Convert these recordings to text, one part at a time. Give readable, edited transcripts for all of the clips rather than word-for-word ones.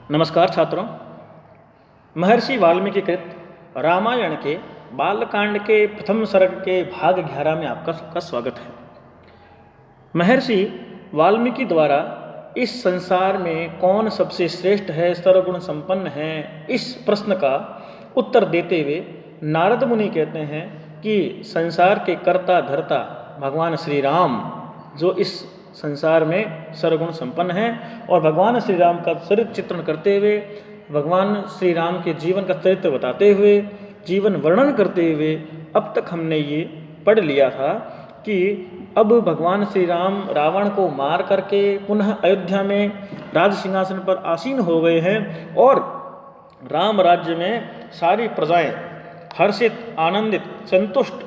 नमस्कार छात्रों। महर्षि वाल्मीकि कृत रामायण के बालकांड के प्रथम सर्ग के भाग 11 में आपका सबका स्वागत है। महर्षि वाल्मीकि द्वारा इस संसार में कौन सबसे श्रेष्ठ है, सर्वगुण संपन्न है, इस प्रश्न का उत्तर देते हुए नारद मुनि कहते हैं कि संसार के कर्ता धर्ता भगवान श्री राम जो इस संसार में सर्वगुण संपन्न है, और भगवान श्री राम का चरित्र चित्रण करते हुए, भगवान श्री राम के जीवन का चरित्र बताते हुए, जीवन वर्णन करते हुए अब तक हमने ये पढ़ लिया था कि अब भगवान श्री राम रावण को मार करके पुनः अयोध्या में राज सिंहासन पर आसीन हो गए हैं और राम राज्य में सारी प्रजाएं हर्षित, आनंदित, संतुष्ट,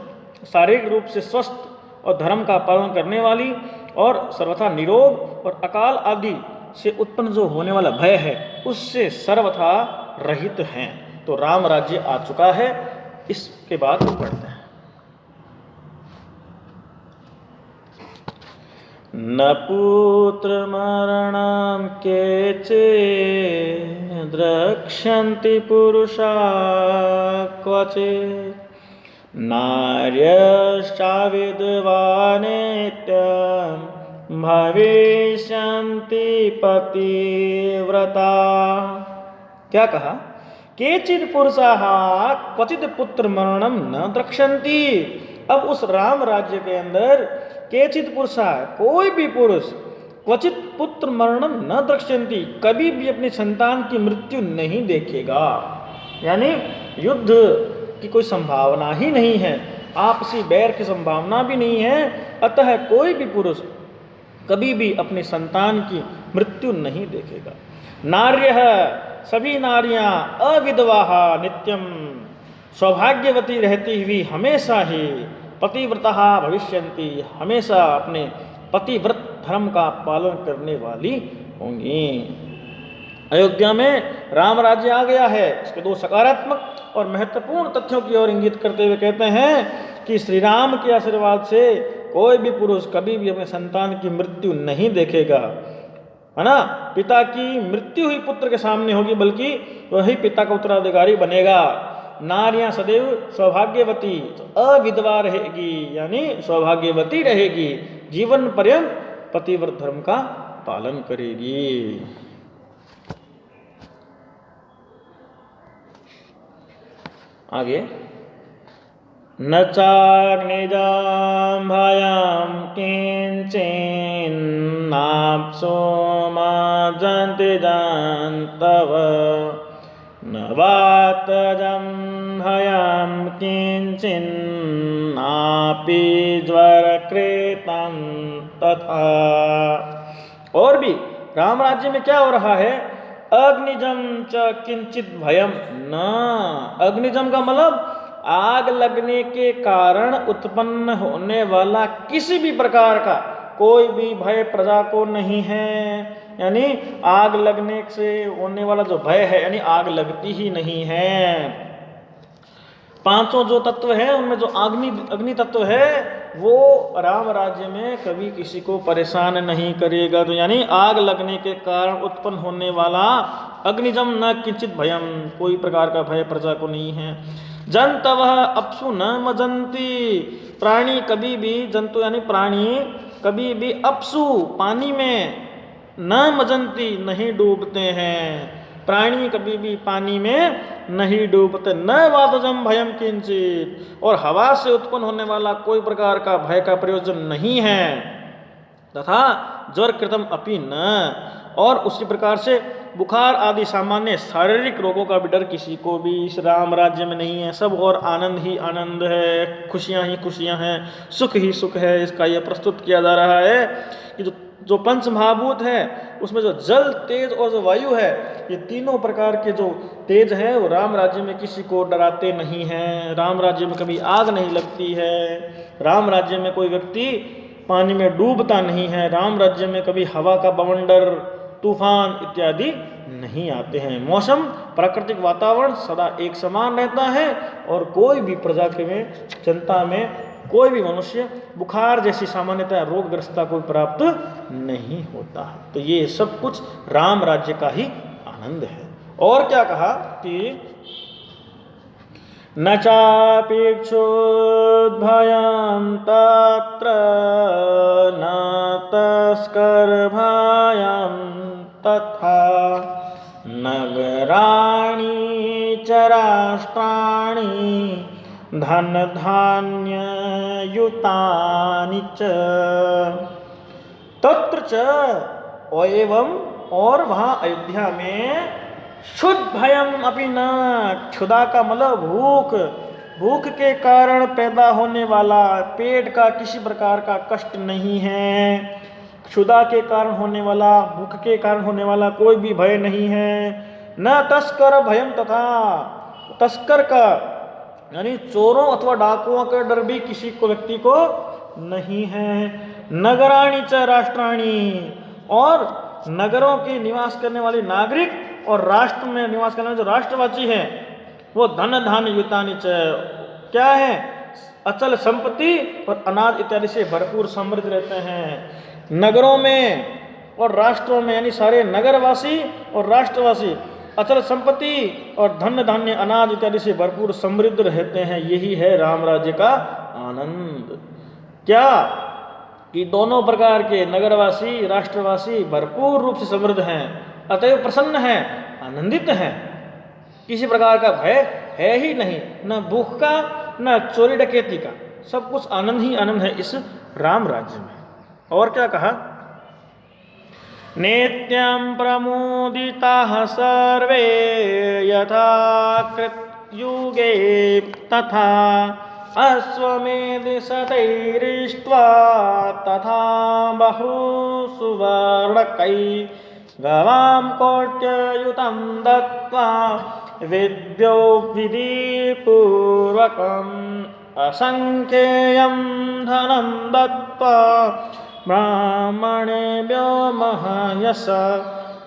शारीरिक रूप से स्वस्थ और धर्म का पालन करने वाली और सर्वथा निरोग और अकाल आदि से उत्पन्न जो होने वाला भय है उससे सर्वथा रहित हैं। तो राम राज्य आ चुका है। इसके बाद पढ़ते हैं। न पुत्र मरणं केचे द्रक्ष्यन्ति पुरुषा क्वचित् नार्यश्चा विद्वानेत्यं भविष्यन्ति पतिव्रता। क्या कहा? केचित् पुरुषाः क्वचित् पुत्र मरणं न द्रक्ष्यन्ति। अब उस राम राज्य के अंदर केचित् पुरुषा, कोई भी पुरुष, क्वचित् पुत्र मरणं न द्रक्ष्यन्ति, कभी भी अपनी संतान की मृत्यु नहीं देखेगा। यानी युद्ध की कोई संभावना ही नहीं है, आपसी बैर की संभावना भी नहीं है, अतः कोई भी पुरुष कभी भी अपनी संतान की मृत्यु नहीं देखेगा। नार्यः, सभी नारियां, अविधवाः नित्यम, सौभाग्यवती रहती हुई हमेशा ही, पतिव्रतः भविष्यन्ति, हमेशा अपने पतिव्रत धर्म का पालन करने वाली होंगी। अयोध्या में राम राज्य आ गया है। इसके दो सकारात्मक और महत्वपूर्ण तथ्यों की ओर इंगित करते हुए कहते हैं कि श्री राम के आशीर्वाद से कोई भी पुरुष कभी भी अपने संतान की मृत्यु नहीं देखेगा, है ना। पिता की मृत्यु ही पुत्र के सामने होगी, बल्कि वही पिता का उत्तराधिकारी बनेगा। नारियां सदैव सौभाग्यवती, तो अविधवा रहेगी, यानी सौभाग्यवती रहेगी, जीवन पर्यंत पतिव्रत धर्म का पालन करेगी। आगे, न चाग्निजां भयं किंचिन्नाप्सो माजन्ति जन्तव, न वातजं भयं किंचिन्नापि ज्वरकृतं तथा। और भी राम राज्य में क्या हो रहा है? अग्निजम च किंचित भयम न। अग्निजम का मतलब आग लगने के कारण उत्पन्न होने वाला किसी भी प्रकार का कोई भी भय प्रजा को नहीं है। यानी आग लगने से होने वाला जो भय है, यानी आग लगती ही नहीं है। पांचों जो तत्व है उनमें जो अग्नि तत्व है वो राम राज्य में कभी किसी को परेशान नहीं करेगा। तो यानी आग लगने के कारण उत्पन्न होने वाला अग्निजम न किंचित भयम, कोई प्रकार का भय प्रजा को नहीं है। जंतवः अपसु न मजंती, प्राणी कभी भी, जंतु यानी प्राणी कभी भी अपसु पानी में, न मजंती नहीं डूबते हैं। प्राणी कभी भी पानी में नहीं डूबते। न वातजम भयम किंचित, और हवा से उत्पन्न होने वाला कोई प्रकार का भय का प्रयोजन नहीं है। तथा ज्वर कृतम अपि न, और उसी प्रकार से बुखार आदि सामान्य शारीरिक रोगों का भी डर किसी को भी इस राम राज्य में नहीं है। सब और आनंद ही आनंद है, खुशियां ही खुशियां हैं, सुख ही सुख है। इसका यह प्रस्तुत किया जा रहा है कि जो पंच महाभूत है उसमें जो जल, तेज और जो वायु है, ये तीनों प्रकार के जो तेज हैं वो राम राज्य में किसी को डराते नहीं हैं। राम राज्य में कभी आग नहीं लगती है, राम राज्य में कोई व्यक्ति पानी में डूबता नहीं है, राम राज्य में कभी हवा का बवंडर, तूफान इत्यादि नहीं आते हैं। मौसम, प्राकृतिक वातावरण सदा एक समान रहता है और कोई भी प्रजा के में, जनता में कोई भी मनुष्य बुखार जैसी सामान्यतः रोगग्रस्तता को प्राप्त नहीं होता। तो ये सब कुछ राम राज्य का ही आनंद है। और क्या कहा कि न चापेक्षोद्भयं तत्र न तस्करभयं तथा नगराणि च राष्ट्राणि धनधान्ययुतानि च तत्र च एवं और वहाँ अयोध्या में क्षुद भयम अपि न, क्षुधा का मतलब भूख के कारण पैदा होने वाला, पेट का किसी प्रकार का कष्ट नहीं है। क्षुधा के कारण होने वाला, भूख के कारण होने वाला कोई भी भय नहीं है। न तस्कर भयम तथा, तस्कर का यानी चोरों अथवा डाकुओं का डर भी किसी को व्यक्ति को नहीं है। नगराणी च राष्ट्राणी, और नगरों के निवास करने वाले नागरिक और राष्ट्र में निवास करने वाले जो राष्ट्रवासी हैं वो धन धान्य युतानि च, क्या है, अचल संपत्ति और अनाज इत्यादि से भरपूर समृद्ध रहते हैं। नगरों में और राष्ट्रों में यानी सारे नगरवासी और राष्ट्रवासी अचल संपत्ति और धन धान्य अनाज इत्यादि से भरपूर समृद्ध रहते हैं। यही है राम राज्य का आनंद। क्या कि दोनों प्रकार के नगरवासी राष्ट्रवासी भरपूर रूप से समृद्ध हैं, अतएव प्रसन्न हैं, आनंदित हैं, किसी प्रकार का भय है ही नहीं, न भूख का न चोरी डकैती का, सब कुछ आनंद ही आनंद है इस राम राज्य में। और क्या कहा, नित्यं प्रमुदिताः सर्वे यथा कृतयुगे तथा अश्वमेध शतैरिष्ट्वा तथा बहुसुवर्णकै गवां कोट्ययुतं दत्त्वा विद्यो विधिपूर्वकम् असंख्येयं धनं दत्त्वा ब्राह्मणेभ्यो महायश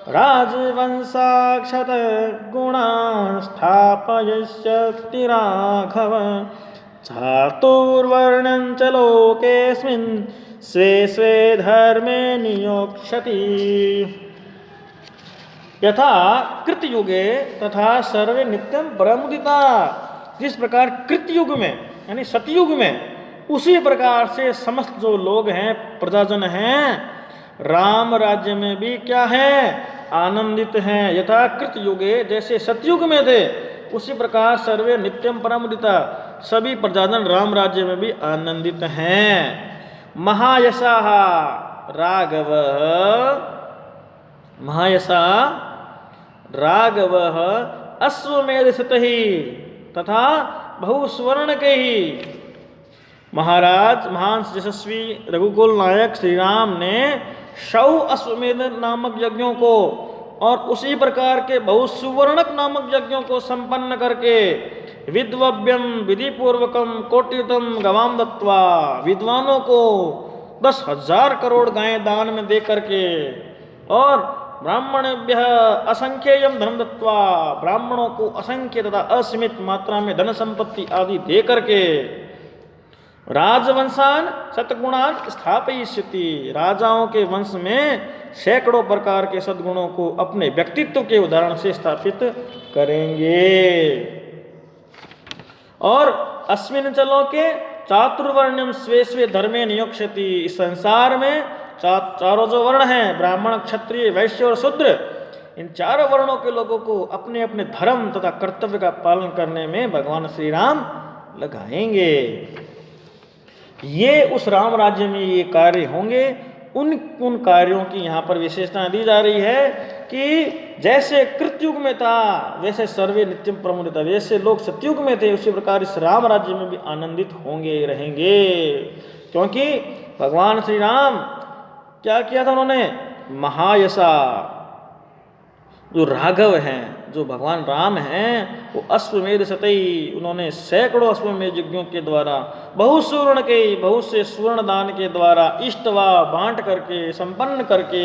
राजवंशाक्षत गुणान् स्थापयिष्यति राघव चातुर्वर्ण्यं च लोकेऽस्मिन् स्वे स्वे धर्मे नियोक्ष्यति। यथा कृतयुगे तथा सर्वे नित्यम परमुदिता, जिस प्रकार कृतयुग में यानी सतयुग में उसी प्रकार से समस्त जो लोग हैं प्रजाजन हैं राम राज्य में भी क्या है, आनंदित हैं। यथा कृतयुगे जैसे सतयुग में थे उसी प्रकार सर्वे नित्यम परमुदिता, सभी प्रजाजन राम राज्य में भी आनंदित हैं। महायशाः राघव, महायशा राघव अश्वमेध शतहि तथा बहुस्वर्णकैः। महाराज महान यशस्वी रघुकुल नायक श्री राम ने 100 अश्वमेध नामक यज्ञों को और उसी प्रकार के बहुसुवर्णक नामक यज्ञों को संपन्न करके विद्वव्यम विधिपूर्वकम कोटियुतम गवाम दत्वा, विद्वानों को 10,000 करोड़ गायें दान में दे करके और ब्राह्मणेभ्यः असंख्येयम धनम दत्वा, ब्राह्मणों को असंख्य तथा असीमित मात्रा में धन संपत्ति आदि दे करके राजवंशान सतगुणान स्थापयिष्यति, राजाओं के वंश में सैकड़ों प्रकार के सद्गुणों को अपने व्यक्तित्व के उदाहरण से स्थापित करेंगे। और अस्मिन् च लोके चातुर्वर्ण्यम स्वे स्वे धर्मे नियोक्ष्यति, इस संसार में चारों जो वर्ण हैं ब्राह्मण क्षत्रिय वैश्य और शूद्र, इन चारों वर्णों के लोगों को अपने अपने धर्म तथा कर्तव्य का पालन करने में भगवान श्री राम लगाएंगे। ये उस राम राज्य में ये कार्य होंगे। उन कार्यों की यहाँ पर विशेषता दी जा रही है कि जैसे कृतयुग में था वैसे सर्वे नित्यम प्रमुदिता, जैसे लोग सतयुग में थे उसी प्रकार इस राम राज्य में भी आनंदित होंगे रहेंगे। क्योंकि भगवान श्री राम क्या किया था उन्होंने, महायशा जो राघव हैं, जो भगवान राम हैं, वो अश्वमेध शतई, उन्होंने सैकड़ों अश्वमेध यज्ञों के द्वारा बहुत सुवर्ण के बहुत से स्वर्ण दान के द्वारा इष्टवा बांट करके संपन्न करके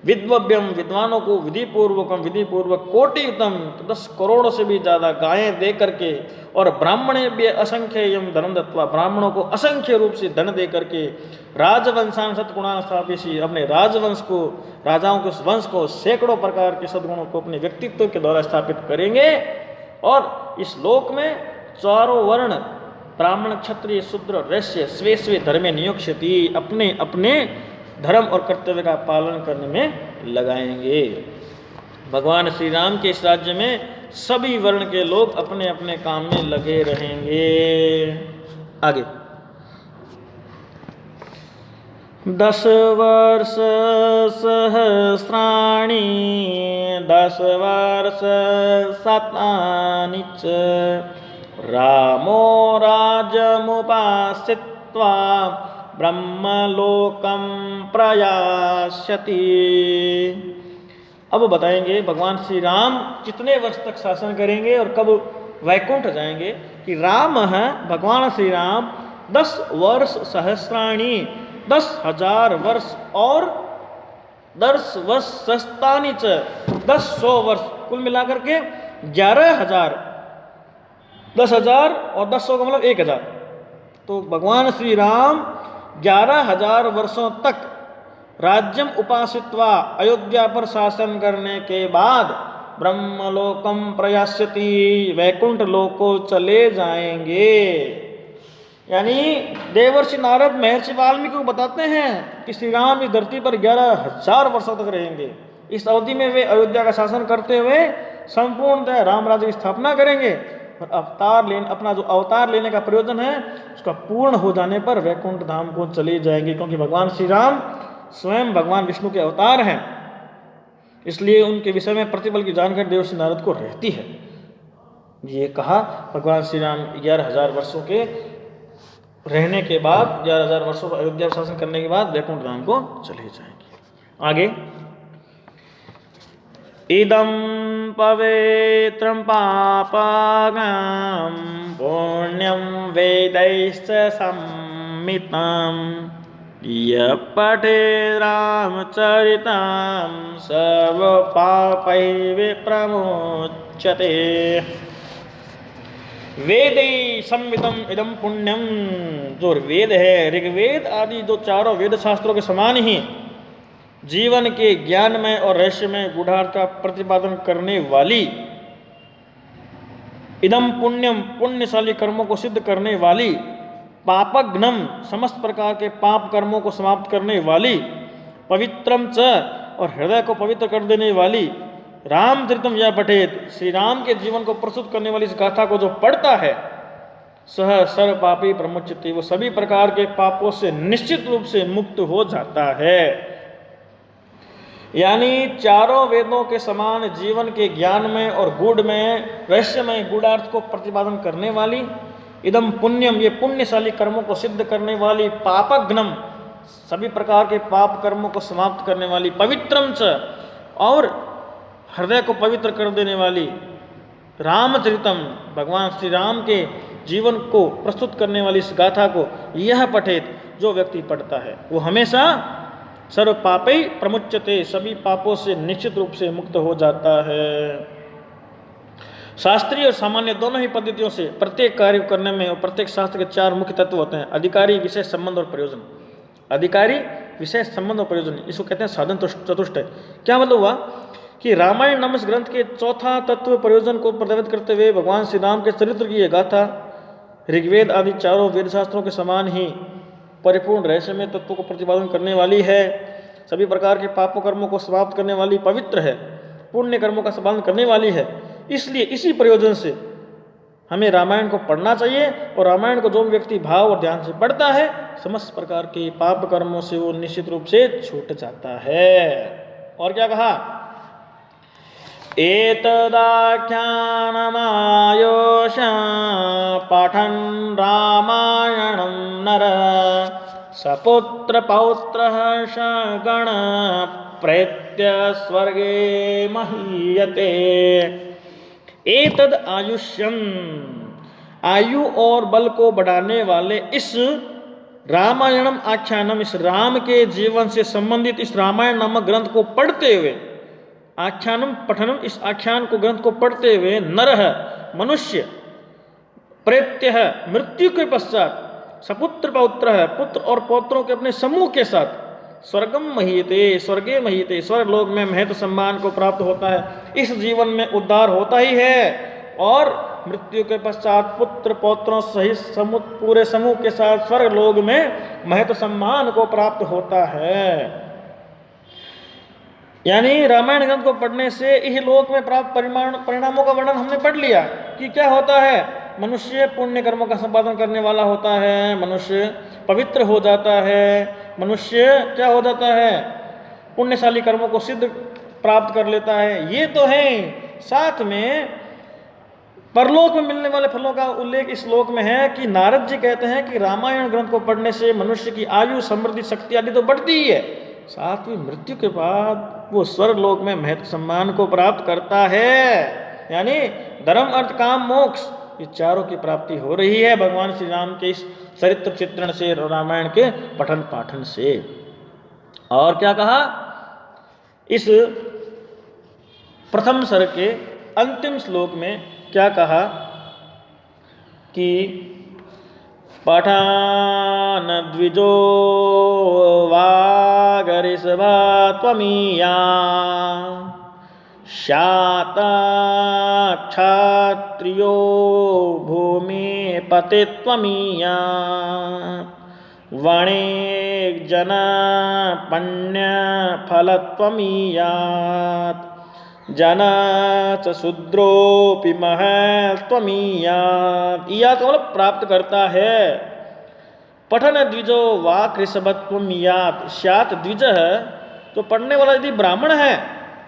विद्वव्यम विद्वानों को विधि पूर्वक कोटियुतम 10 करोड़ से भी ज्यादा गायें दे करके, और ब्राह्मणेभ्य असंख्यम धन दत्वा ब्राह्मणों को असंख्य रूप से धन दे करके, राजवंशान सद्गुणान स्थापित अपने राजवंश को, राजाओं के वंश को सैकड़ों प्रकार के सद्गुणों को अपने व्यक्तित्व के द्वारा स्थापित करेंगे। और इस लोक में चारों वर्ण ब्राह्मण क्षत्रिय शूद्र वैश्य स्वे स्वे धर्मे नियोक्ष्यति अपने अपने धर्म और कर्तव्य का पालन करने में लगाएंगे। भगवान श्री राम के इस राज्य में सभी वर्ण के लोग अपने अपने काम में लगे रहेंगे। आगे 10 वर्ष सहस्राणि 10 वर्ष शतानि च रामो राज्यमुपाश्रित्वा ब्रह्मलोकम प्रयास्यति। अब बताएंगे भगवान श्री राम कितने वर्ष तक शासन करेंगे और कब वैकुंठ जाएंगे। कि राम है भगवान श्री राम 10 वर्ष सहस्राणी 10,000 वर्ष और 10 वर्ष शतानि च 100 वर्ष, कुल मिलाकर के 11,000। 10,000 और 100 का मतलब 1,000। तो भगवान श्री राम 11,000 वर्षों तक राज्यम उपासित्वा अयोध्या पर शासन करने के बाद ब्रह्मलोकम प्रयास्यति वैकुंठ लोक को चले जाएंगे। यानी देवर्षि नारद महर्षि वाल्मीकि को बताते हैं कि श्री राम इस धरती पर 11,000 वर्षों तक रहेंगे। इस अवधि में वे अयोध्या का शासन करते हुए संपूर्णतः राम राज्य की स्थापना करेंगे और अपना जो अवतार लेने का प्रयोजन है उसका पूर्ण हो जाने पर वैकुंठ धाम को चले जाएंगे। क्योंकि भगवान श्री राम स्वयं भगवान विष्णु के अवतार हैं, इसलिए उनके विषय में प्रतिपल की जानकारी देवर्षि नारद को रहती है। ये कहा भगवान श्री राम 11,000 वर्षों के रहने के बाद 11,000 वर्षों का अयोध्या शासन करने के बाद वैकुंठ धाम को चले जाएंगे। आगे इदं पवित्रं पापगं पुण्यं वेदैश्च सम्मितं यः पठेत् रामचरितं सर्वपापैः विप्रमुच्यते। वेदै सम्मितम इदं पुण्यम, जो वेद है ऋग्वेद आदि जो चारों वेद शास्त्रों के समान ही जीवन के ज्ञान में और रहस्य में गूढ़ार्थ का प्रतिपादन करने वाली, इदम पुण्यम पुण्यशाली कर्मों को सिद्ध करने वाली, पापघ्नम समस्त प्रकार के पाप कर्मों को समाप्त करने वाली, पवित्रम च और हृदय को पवित्र कर देने वाली, रामचरितम या पठेत श्री राम के जीवन को प्रस्तुत करने वाली इस गाथा को जो पढ़ता है, सह सर्व पापी प्रमुच्यते, वो सभी प्रकार के पापों से निश्चित रूप से मुक्त हो जाता है। यानी चारों वेदों के समान जीवन के ज्ञान में और गूढ़ में रहस्यमय गूढ़ार्थ को प्रतिपादन करने वाली, इदम पुण्यम ये पुण्यशाली कर्मों को सिद्ध करने वाली, पापघ्नम सभी प्रकार के पाप कर्मों को समाप्त करने वाली, पवित्रम च और हृदय को पवित्र कर देने वाली, रामचरितम भगवान श्री राम के जीवन को प्रस्तुत करने वाली इस गाथा को यह पठेत जो व्यक्ति पढ़ता है वो हमेशा सर्व पापै प्रमुच्यते सभी पापों से निश्चित रूप से मुक्त हो जाता है। शास्त्रीय और सामान्य दोनों ही पद्धतियों से प्रत्येक कार्य करने में और प्रत्येक शास्त्र के 4 मुख्य तत्व होते हैं: अधिकारी, विशेष, संबंध और प्रयोजन। अधिकारी, विशेष, संबंध और प्रयोजन, इसको कहते हैं साधन चतुष्टय। क्या मतलब हुआ कि रामायण नामक इस ग्रंथ के चौथा तत्व प्रयोजन को प्रतिपादित करते हुए भगवान श्री राम के चरित्र की यह गाथा ऋग्वेद आदि चारों वेद शास्त्रों के समान ही परिपूर्ण रहस्यमय तत्वों को प्रतिपादन करने वाली है, सभी प्रकार के पापों कर्मों को समाप्त करने वाली, पवित्र है, पुण्य कर्मों का संपादन करने वाली है। इसलिए इसी प्रयोजन से हमें रामायण को पढ़ना चाहिए और रामायण को जो व्यक्ति भाव और ध्यान से पढ़ता है समस्त प्रकार के पाप कर्मों से वो निश्चित रूप से छूट जाता है। और क्या कहा, एतदाख्यानमायोष पठन् रामायणं नर सपुत्र पौत्र सगण प्रेत्य स्वर्गे महीयते। एतद आयुष्यम आयु और बल को बढ़ाने वाले इस रामायणम आख्यानम, इस राम के जीवन से संबंधित इस रामायण नामक ग्रंथ को पढ़ते हुए, आख्यानम पठनम, इस आख्यान को ग्रंथ को पढ़ते हुए, नरह मनुष्य, प्रेत्य मृत्यु के पश्चात, सपुत्र पौत्र पुत्र और पौत्रों के अपने समूह के साथ, स्वर्गम महीयते, स्वर्गे महीयते, स्वर्ग लोक में महत्व सम्मान को प्राप्त होता है, इस जीवन में उद्धार होता ही है, और मृत्यु के पश्चात पुत्र पौत्रों सहित पूरे समूह के साथ स्वर्ग लोक में महत्व सम्मान को प्राप्त होता है। यानी रामायण ग्रंथ को पढ़ने से इस लोक में प्राप्त परिणामों का वर्णन हमने पढ़ लिया कि क्या होता है। मनुष्य पुण्य कर्मों का संपादन करने वाला होता है, मनुष्य पवित्र हो जाता है, मनुष्य क्या हो जाता है, पुण्यशाली कर्मों को सिद्ध प्राप्त कर लेता है। ये तो है, साथ में परलोक में मिलने वाले फलों का उल्लेख इस श्लोक में है कि नारद जी कहते हैं कि रामायण ग्रंथ को पढ़ने से मनुष्य की आयु, समृद्धि, शक्ति आदि तो बढ़ती ही है, साथ ही मृत्यु के बाद वो स्वर्ग लोक में महत्व सम्मान को प्राप्त करता है। यानी धर्म, अर्थ, काम, मोक्ष, ये चारों की प्राप्ति हो रही है भगवान श्री राम के इस चरित्र चित्रण से, रामायण के पठन पाठन से। और क्या कहा, इस प्रथम सर्ग के अंतिम श्लोक में क्या कहा कि पठान द्विजो वागरिसभा त्वमीया, शाता क्षत्रियो भूमि पते त्वमीया, वणिक जना पण्य फल त्वमीयात्, जना च शूद्रोऽपि महत् त्वमीयात्। इया तो मतलब प्राप्त करता है। पठन द्विजो वाक् ऋषभत्वमीयात्, स्यात् द्विज है तो पढ़ने वाला यदि ब्राह्मण है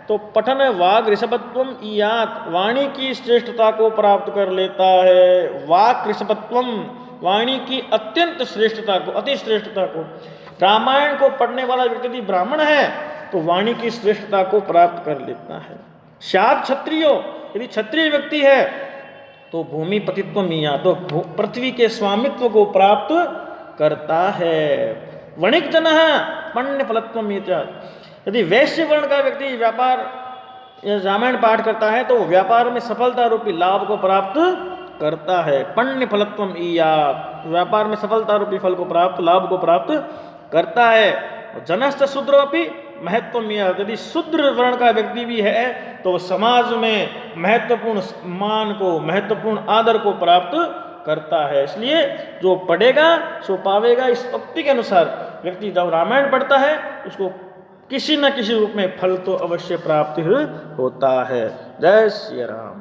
तो पठन वाग ऋषभत्वम इयात, वाणी की श्रेष्ठता को प्राप्त कर लेता है। वाक ऋषभत्वम, वाणी की अत्यंत श्रेष्ठता को, अति श्रेष्ठता को। रामायण को पढ़ने वाला व्यक्ति यदि ब्राह्मण है तो वाणी की श्रेष्ठता को प्राप्त कर लेता है। शात क्षत्रियो, यदि क्षत्रिय व्यक्ति है तो भूमि पतित्व मिया, तो पृथ्वी के स्वामित्व को प्राप्त करता है। वणिक जन पण्य फलत्व, यदि वैश्य वर्ण का व्यक्ति व्यापार रामायण पाठ करता है तो व्यापार में सफलता रूपी लाभ को प्राप्त करता है। पण्य फलत्वम ईया, व्यापार में सफलता रूपी फल को प्राप्त, लाभ को प्राप्त करता है। जनश्च शूद्रोपि महत्व, यदि शूद्र वर्ण का व्यक्ति भी है तो समाज में महत्वपूर्ण मान को, महत्वपूर्ण आदर को प्राप्त करता है। इसलिए जो पढ़ेगा सो पावेगा। इस उक्ति के अनुसार व्यक्ति जब रामायण पढ़ता है उसको किसी न किसी रूप में फल तो अवश्य प्राप्त होता है। जय श्री राम।